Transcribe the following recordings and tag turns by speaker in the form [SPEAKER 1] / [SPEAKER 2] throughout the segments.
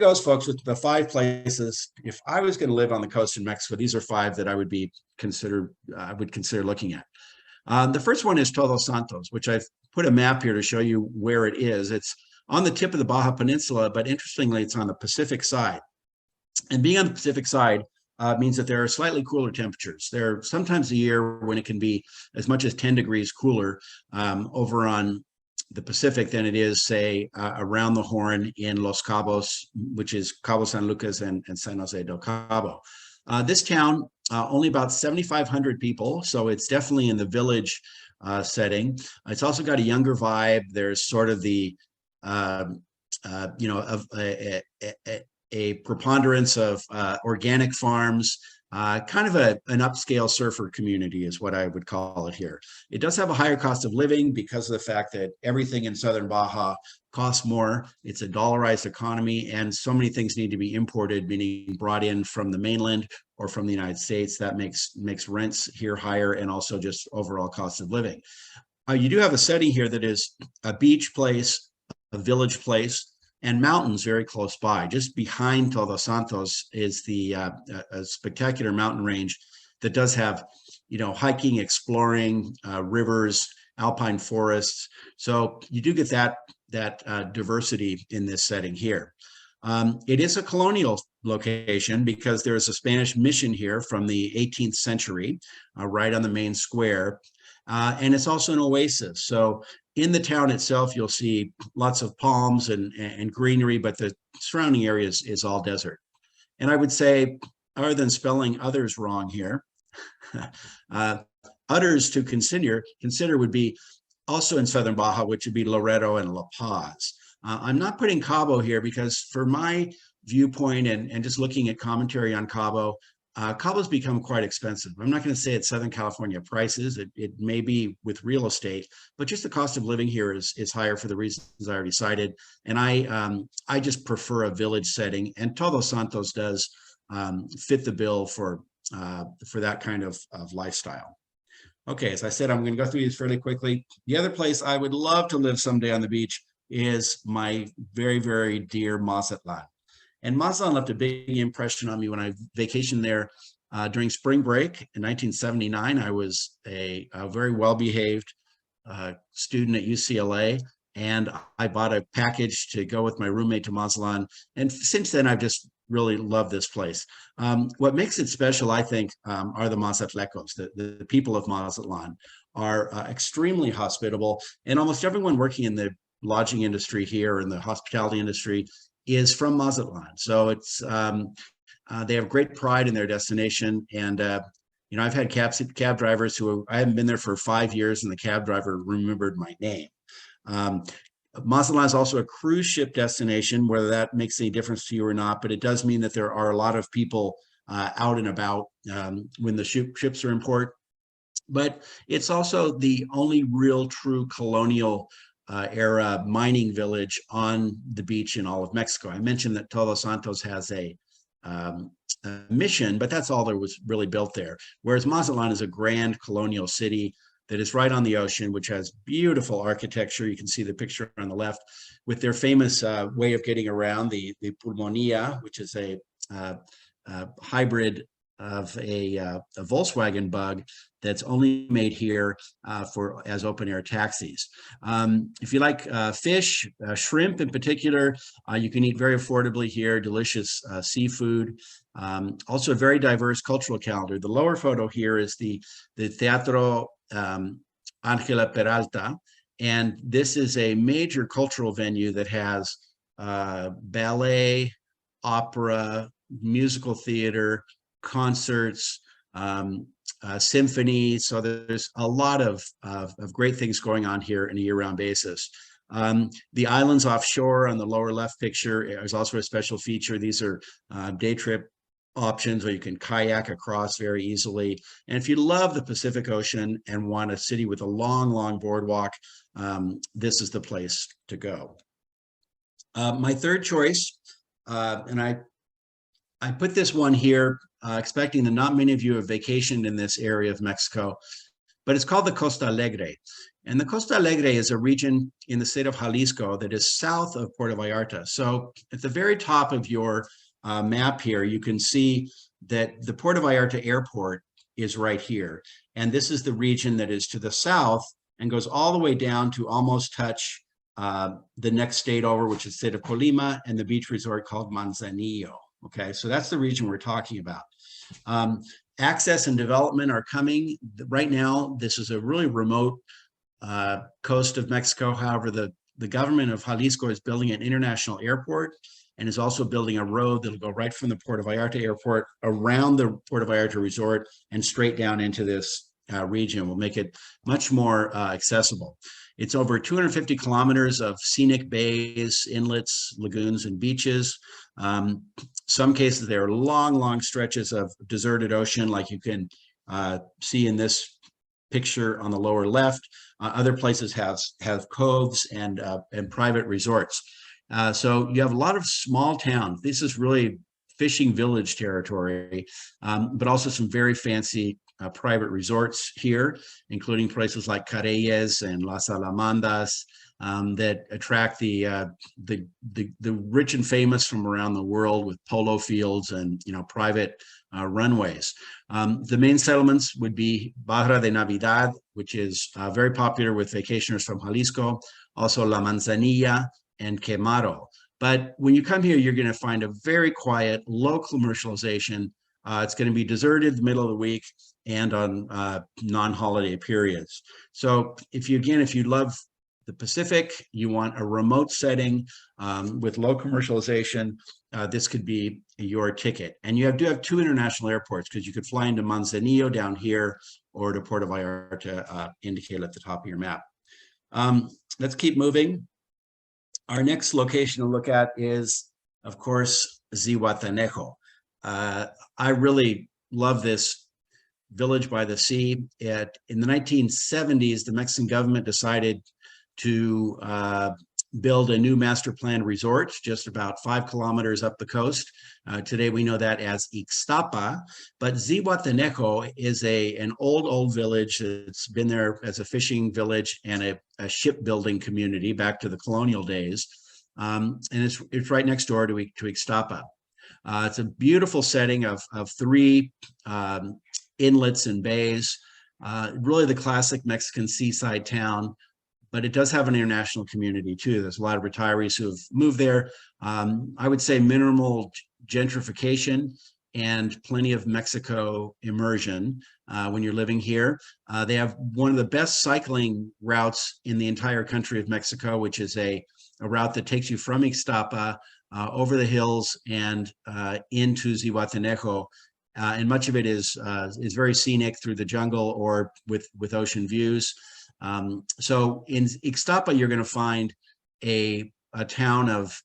[SPEAKER 1] goes, folks, with the 5 places. If I was going to live on the coast in Mexico, these are 5 that I would consider looking at. The first one is Todos Santos, which I've put a map here to show you where it is. It's on the tip of the Baja Peninsula, but interestingly, it's on the Pacific side. And being on the Pacific side means that there are slightly cooler temperatures. There are sometimes a year when it can be as much as 10 degrees cooler over on the Pacific than it is, say, around the Horn in Los Cabos, which is Cabo San Lucas and San Jose del Cabo. This town, only about 7,500 people, so it's definitely in the village setting. It's also got a younger vibe. There's sort of the, a preponderance of organic farms, kind of an upscale surfer community is what I would call it here. It does have a higher cost of living because of the fact that everything in Southern Baja costs more. It's a dollarized economy, and so many things need to be imported, meaning brought in from the mainland or from the United States. That makes rents here higher, and also just overall cost of living. You do have a setting here that is a beach place, a village place, and mountains very close by. Just behind Todos Santos is the a spectacular mountain range that does have, hiking, exploring, rivers, alpine forests. So you do get that diversity in this setting here. It is a colonial location because there is a Spanish mission here from the 18th century, right on the main square. And it's also an oasis. So in the town itself, you'll see lots of palms and greenery, but the surrounding area is all desert. And I would say, other than spelling others wrong here, others to consider would be also in Southern Baja, which would be Loreto and La Paz. I'm not putting Cabo here because for my viewpoint and just looking at commentary on Cabo, Cabo's become quite expensive. I'm not going to say it's Southern California prices. It may be with real estate, but just the cost of living here is higher for the reasons I already cited. And I just prefer a village setting, and Todos Santos does fit the bill for that kind of lifestyle. Okay, as I said, I'm going to go through these fairly quickly. The other place I would love to live someday on the beach is my very, very dear Mazatlan. And Mazatlan left a big impression on me when I vacationed there during spring break in 1979. I was a very well-behaved student at UCLA, and I bought a package to go with my roommate to Mazatlan. And since then, I've just really loved this place. What makes it special, I think, are the Mazatlecos. The people of Mazatlan are extremely hospitable, and almost everyone working in the lodging industry here, in the hospitality industry, is from Mazatlan. So it's they have great pride in their destination. And I've had cab drivers who I haven't been there for 5 years, and the cab driver remembered my name. Mazatlan is also a cruise ship destination, whether that makes any difference to you or not, but it does mean that there are a lot of people out and about when the ships are in port. But it's also the only real true colonial era mining village on the beach in all of Mexico. I mentioned that Todos Santos has a mission, but that's all that was really built there. Whereas Mazatlan is a grand colonial city that is right on the ocean, which has beautiful architecture. You can see the picture on the left with their famous way of getting around, the pulmonía, which is a hybrid of a Volkswagen Bug that's only made here as open air taxis. If you like fish, shrimp in particular, you can eat very affordably here, delicious seafood. Also a very diverse cultural calendar. The lower photo here is the Teatro Angela Peralta, and this is a major cultural venue that has ballet, opera, musical theater, concerts, symphonies. So there's a lot of great things going on here in a year-round basis. The islands offshore on the lower left picture is also a special feature. These are day trip options where you can kayak across very easily. And if you love the Pacific Ocean and want a city with a long boardwalk, this is the place to go. My third choice, and I put this one here expecting that not many of you have vacationed in this area of Mexico, but it's called the Costa Alegre. And the Costa Alegre is a region in the state of Jalisco that is south of Puerto Vallarta. So at the very top of your map here, you can see that the Puerto Vallarta airport is right here. And this is the region that is to the south and goes all the way down to almost touch the next state over, which is the state of Colima, and the beach resort called Manzanillo. Okay, so that's the region we're talking about. Access and development are coming. Right now, this is a really remote coast of Mexico. However, the government of Jalisco is building an international airport and is also building a road that'll go right from the Puerto Vallarta airport around the Puerto Vallarta resort and straight down into this region. Will make it much more accessible. It's over 250 kilometers of scenic bays, inlets, lagoons, and beaches. Some cases, there are long, long stretches of deserted ocean, like you can see in this picture on the lower left. Other places have coves and private resorts. So you have a lot of small towns. This is really fishing village territory, but also some very fancy private resorts here, including places like Careyes and Las Alamandas that attract the rich and famous from around the world with polo fields and private runways. The main settlements would be Barra de Navidad, which is very popular with vacationers from Jalisco, also La Manzanilla and Quemaro. But when you come here, you're going to find a very quiet, low commercialization. It's going to be deserted the middle of the week and on non-holiday periods. So if you love the Pacific, you want a remote setting with low commercialization, this could be your ticket. And you do have two international airports, because you could fly into Manzanillo down here or to Puerto Vallarta, indicated at the top of your map. Let's keep moving. Our next location to look at is, of course, ZIHUATANEJO. I really love this village by the sea. In the 1970s, the Mexican government decided to build a new master plan resort just about 5 kilometers up the coast. Today we know that as Ixtapa, but ZIHUATANEJO is an old village that's been there as a fishing village and a shipbuilding community back to the colonial days. And it's right next door to Ixtapa. It's a beautiful setting of 3 inlets and bays, really the classic Mexican seaside town, but it does have an international community too. There's a lot of retirees who have moved there. I would say minimal gentrification and plenty of Mexico immersion when you're living here. They have one of the best cycling routes in the entire country of Mexico, which is a route that takes you from Ixtapa over the hills and into ZIHUATANEJO. And much of it is very scenic through the jungle or with ocean views. So in Ixtapa, you're going to find a town of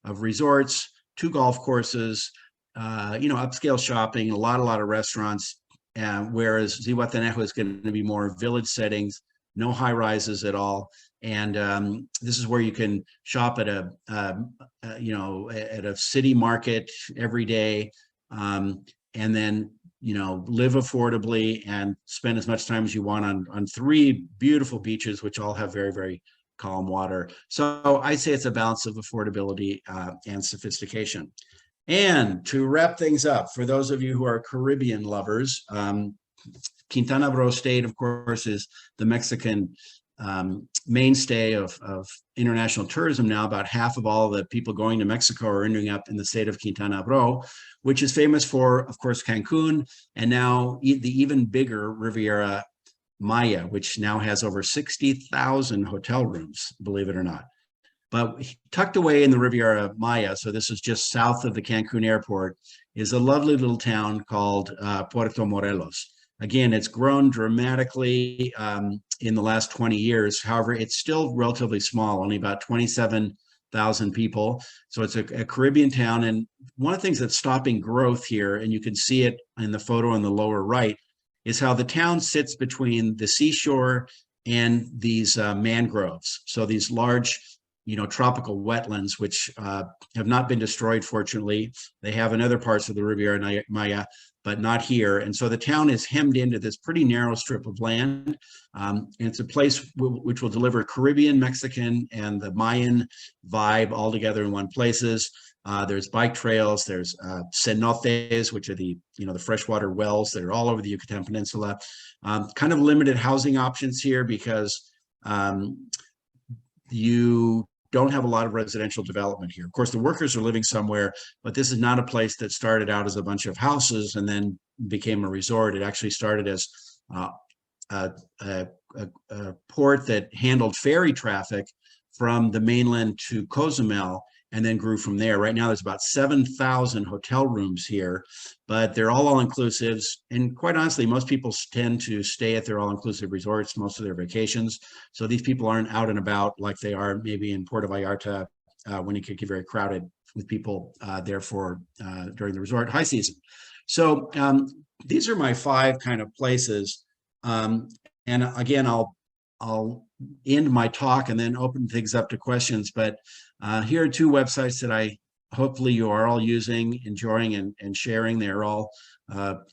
[SPEAKER 1] resorts, 2 golf courses, upscale shopping, a lot of restaurants. Whereas ZIHUATANEJO is going to be more village settings, no high rises at all. And this is where you can shop at a city market every day, and then live affordably and spend as much time as you want on 3 beautiful beaches, which all have very, very calm water. So I say it's a balance of affordability and sophistication. And to wrap things up, for those of you who are Caribbean lovers, Quintana Roo State, of course, is the Mexican mainstay of international tourism now. About half of all the people going to Mexico are ending up in the state of Quintana Roo, which is famous for, of course, Cancun, and now the even bigger Riviera Maya, which now has over 60,000 hotel rooms, believe it or not. But tucked away in the Riviera Maya, so this is just south of the Cancun airport, is a lovely little town called Puerto Morelos. Again, it's grown dramatically in the last 20 years. However, it's still relatively small, only about 27,000 people. So it's a Caribbean town. And one of the things that's stopping growth here, and you can see it in the photo on the lower right, is how the town sits between the seashore and these mangroves. So these large tropical wetlands, which have not been destroyed, fortunately. They have in other parts of the Riviera Maya, but not here. And so the town is hemmed into this pretty narrow strip of land. And it's a place which will deliver Caribbean, Mexican, and the Mayan vibe all together in one places. There's bike trails, there's cenotes, which are the freshwater wells that are all over the Yucatan Peninsula. Kind of limited housing options here because you don't have a lot of residential development here. Of course, the workers are living somewhere, but this is not a place that started out as a bunch of houses and then became a resort. It actually started as a port that handled ferry traffic from the mainland to Cozumel, and then grew from there. Right now, there's about 7,000 hotel rooms here, but they're all-inclusives. And quite honestly, most people tend to stay at their all-inclusive resorts most of their vacations. So these people aren't out and about like they are maybe in Puerto Vallarta when it could get very crowded with people there for during the resort high season. So these are my 5 kind of places. And again, I'll end my talk and then open things up to questions. But here are 2 websites that hopefully you are all using, enjoying, and sharing. They're all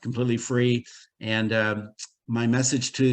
[SPEAKER 1] completely free. And my message to